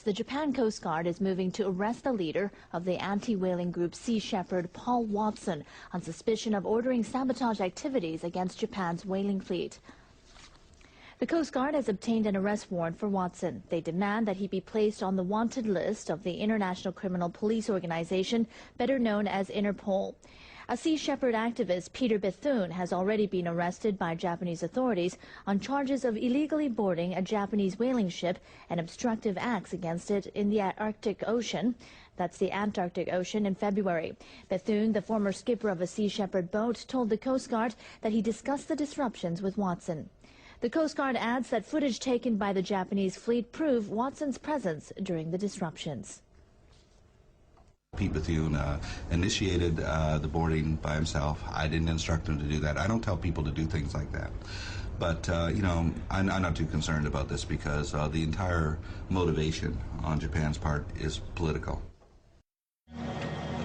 the Japan Coast Guard is moving to arrest the leader of the anti-whaling group Sea Shepherd, Paul Watson, on suspicion of ordering sabotage activities against Japan's whaling fleet. The Coast Guard has obtained an arrest warrant for Watson. They demand that he be placed on the wanted list of the International Criminal Police Organization, better known as Interpol. A Sea Shepherd activist, Peter Bethune, has already been arrested by Japanese authorities on charges of illegally boarding a Japanese whaling ship and obstructive acts against it in the Arctic Ocean. That's the Antarctic Ocean in February. Bethune, the former skipper of a Sea Shepherd boat, told the Coast Guard that he discussed the disruptions with Watson. The Coast Guard adds that footage taken by the Japanese fleet prove Watson's presence during the disruptions. Pete Bethune initiated the boarding by himself. I didn't instruct him to do that. I don't tell people to do things like that. But, you know, I'm not too concerned about this because the entire motivation on Japan's part is political.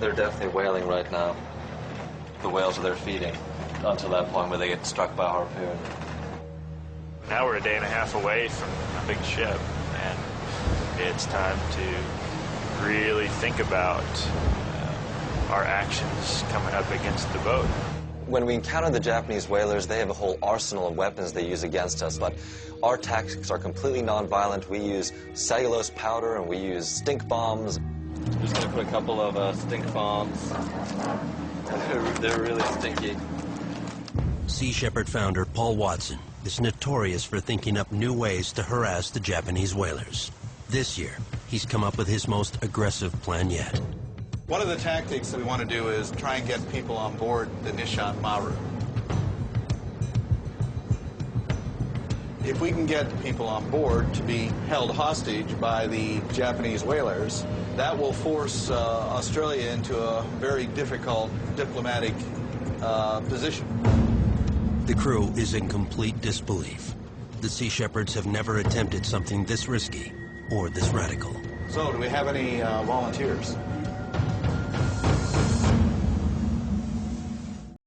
They're definitely whaling right now. The whales are there feeding until that point where they get struck by a harpoon. Now we're a day and a half away from a big ship, and it's time to really think about our actions coming up against the boat. When we encounter the Japanese whalers, they have a whole arsenal of weapons they use against us, but our tactics are completely non-violent. We use cellulose powder and we use stink bombs. I'm just going to put a couple of stink bombs. They're really stinky. Sea Shepherd founder Paul Watson is notorious for thinking up new ways to harass the Japanese whalers. This year, he's come up with his most aggressive plan yet. One of the tactics that we want to do is try and get people on board the Nishan Maru. If we can get people on board to be held hostage by the Japanese whalers, that will force Australia into a very difficult diplomatic position. The crew is in complete disbelief. The Sea Shepherds have never attempted something this risky or this radical. So, do we have any volunteers?